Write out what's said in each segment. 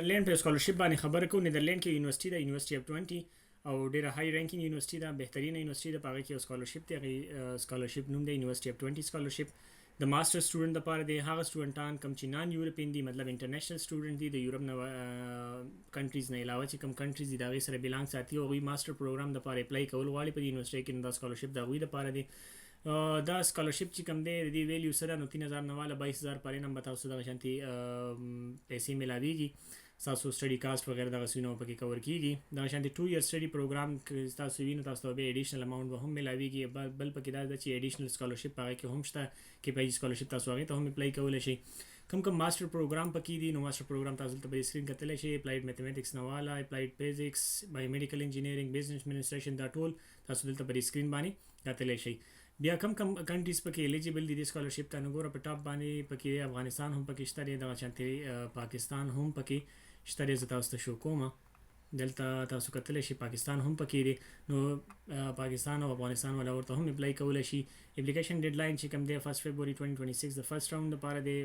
نیدرلینډ په سکالرشپ باندې خبره کوو. نیدرلینډ کې یونیورسيټي ده، یونیورسيټي اف 20 او ډیره های رینکینګ یونیورسيټي ده، بهترینه یونیورسيټي ده. په هغه کې یو سکالرشپ دی، هغه سکالرشپ نوم دی یونیورسيټي اف 20 سکالرشپ. د ماستر سټوډنټ لپاره دی. هغه سټوډنټان کوم چې نان یورپین دي، مطلب انټرنیشنل سټوډنټ دي، د یورپ نه کنټریز نه علاوه چې کوم کنټریز دي دا غي سره بیلانګ ساتي او غوي ماستر پروګرام د لپاره اپلای کول غواړي په یونیورسيټي کې. دا سکالرشپ د غوي لپاره دی. دا سکالرشپ چې کوم دی د دې ویلیو سره نو 3000 نه والا 22000 پر نمبر تاسو د شانتي پیسې ملاويږي. تاسو سټډي کاست وغیرہ دغه سینو پکې کور کیږي. دا شانتي 2 ایئر سټډي پروګرام کې تاسو وینئ تاسو به ایډیشنل اماونټ به هم ملاويږي. بل پکې دا چې ایډیشنل سکالرشپ هغه کې هم شته کې په سکالرشپ تاسو هغه ته هم اپلای کولای شئ. کوم ماستر پروګرام پکې دي نو ماستر پروګرام تاسو ته په سکرین کتلی شئ. اپلایډ میتھمیټکس نه والا، اپلایډ فزکس، بایومیډیکل انجینیرینګ، بزنس ایڈمنسټریشن، دا ټول تاسو دلته په سکرین باندې کتلی شئ. بیا کوم کنټریز پکې الیجیبل دي د سکالرشپ ته نو ګوره په ټاپ باندې پکې افغانستان هم پکې شته دی، دغه شانتي پاکستان هم پکې شته دی. زه تاسو ته شو کوم دلته تاسو کتلی شئ پاکستان هم پکې دی. نو پاکستان او افغانستان ولا ورته هم اپلای کولای شي. اپلیکیشن ډیډ لاین چې کوم دی 1 فبرवरी 2026 د فرست راوند لپاره دی،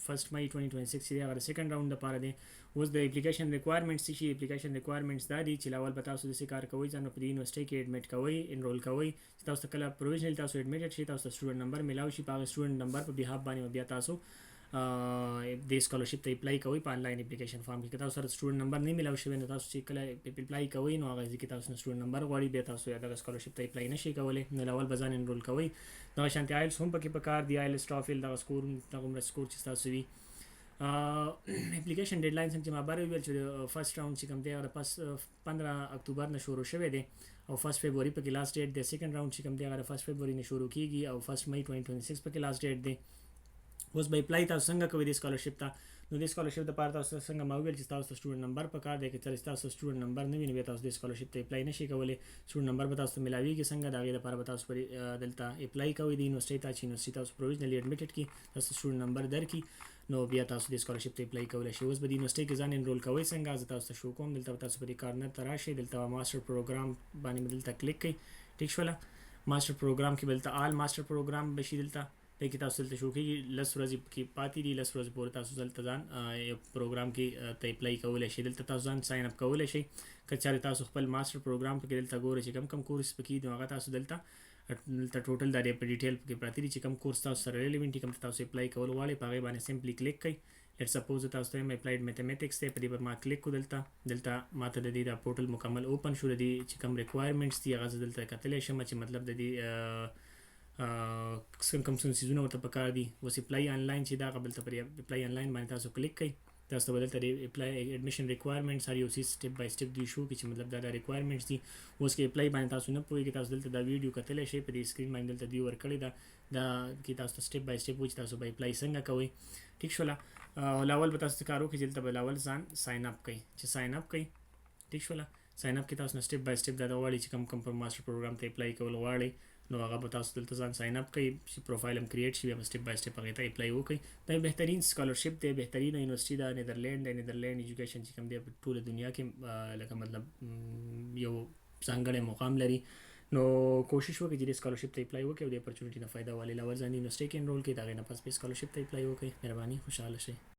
1 مئی 2026 دی هغه سیکنډ راوند لپاره دی. اوس د اپلیکیشن ریکوایرمنټس شي. اپلیکیشن ریکوایرمنټس دا دي چې لاول به تاسو د کار کوئ، ځان په یونیورسيټي کې اډمیټ کوئ، انرول کوئ. تاسو کله پروویژنل تاسو اډمیټډ شئ تاسو سټوډنټ نمبر ملاوي شي. په هغه سټوډنټ نمبر په بیهاف باندې بیا تاسو د سکالرشپ ته اپلای کوئ په انلاین اپلیکیشن فارم کې. تاسو سره سټوډنټ نمبر نه ملاوي شوی نو تاسو چې کله اپلای کوئ نو هغه ځکه تاسو سټوډنټ نمبر غواړي بیا تاسو یا د سکالرشپ ته اپلای نشئ کولای. نو لاول به ځان انرول کوئ. دا شانتي آیلټس هم پکې پکار دی، آیلټس ټافل دغه سکور دغه سکور چې تاسو وي. اپلیکیشن ډیډ لاین څنګه ما باره ویل چې فرست راوند چې کوم دی هغه پس 15 اکتوبر نه شروع شوی دی او 1 فبرवरी پکې لاست ډیټ دی. سیکنډ راوند چې کوم دی هغه 1 فبرवरी نه شروع کیږي او 1 مئی 2026 پکې لاست ډیټ دی. اوس به اپلای تاسو څنګه کوئ د سکالرشپ ته؟ نو د سکالرشپ لپاره تاسو څنګه ما ویل چې تاسو سټوډنټ نمبر پکار دی. که تاسو سټوډنټ نمبر نه وي نو تاسو د سکالرشپ ته اپلای نشئ کولای. سټوډنټ نمبر به تاسو ملاويږي څنګه دا غي لپاره به تاسو دلته اپلای کوئ د یونیورسيټي ته چې یونیورسيټي تاسو پروویژنلی اډمیټډ کی تاسو سټوډنټ نمبر درکې نو بیا تاسو د سکالرشپ ته اپلای کولای شئ. اوس به د یونیورسيټي کې ځان انرول کوئ څنګه زه تاسو ته شو کوم. دلته تاسو په دې کارنر ته راشئ، دلته ماستر پروګرام باندې دلته کلیک کړئ. ټیک شوله. ماستر پروګرام کې دلته آل ماستر پروګرام بشي. دلته د کې تاسو دلته شو کې لس ورځې کې پاتې دي، لس ورځې پورې تاسو دلته ځان یو پروګرام کې ته اپلای کولای شئ. دلته تاسو ځان ساين اپ کولای شئ. که چېرې تاسو خپل ماستر پروګرام کې دلته ګورئ چې کم کورس پکې دی هغه تاسو دلته ټوټل دا په ډیټیل کې پراته دي چې کم کورس تاسو سره ریلیونټ کوم تاسو اپلای کول غواړئ په هغه باندې سمپلی کلیک کړئ. لیټ سپوز تاسو ته اپلایډ میتھمیټکس ته په دې پر ما کلیک کو دلته ماته د دې دا پورټل مکمل اوپن شو. د دې چې کوم ریکوایرمنټس دي هغه دلته کتلی شم چې مطلب د دې کوم سيزونه ورته پکار دي. اوس اپلای آنلاین چې دا قبل ته پر اپلای آنلاین باندې تاسو کلیک کړئ. تاسو بدل ته اپلای اډمیشن ریکوایرمنټس هر یو سی سټپ بای سټپ دی شو چې مطلب دا ریکوایرمنټس دي. اوس کې اپلای باندې تاسو نه پوهیږئ تاسو دلته دا ویډیو کتلی شئ په دې سکرین باندې دلته دی ورکړی دا کې تاسو سټپ بای سټپ چې تاسو به اپلای څنګه کوئ. ټیک شوله. لاول به تاسو کارو کې دلته به لاول ځان ساين اپ کړئ. چې ساين اپ کړئ ټیک شوله. ساين اپ کې تاسو سټپ بای سټپ دا غواړئ چې کوم پر ماستر پروګرام ته اپلای کول غواړئ نو هغه به تاسو دلته ځان ساين اپ کړئ چې پروفایل هم کریټ شي بیا سټپ بای سټپ هغه ته اپلای وکړئ. دا بهترین سکالرشپ دی، بهترین یونیورسيټي دا نیدرلینډ ایجوکیشن چې کوم دی په ټوله دنیا کې لکه مطلب یو ځانګړی مقام لري. نو کوشش وکړئ چې د سکالرشپ ته اپلای وکړئ او د اپورچونټي نه فایده والي لاول ځان یونیورسيټي کې انرول کړئ. دا غي نه پس به سکالرشپ ته اپلای وکړئ. مهرباني، خوشاله شئ.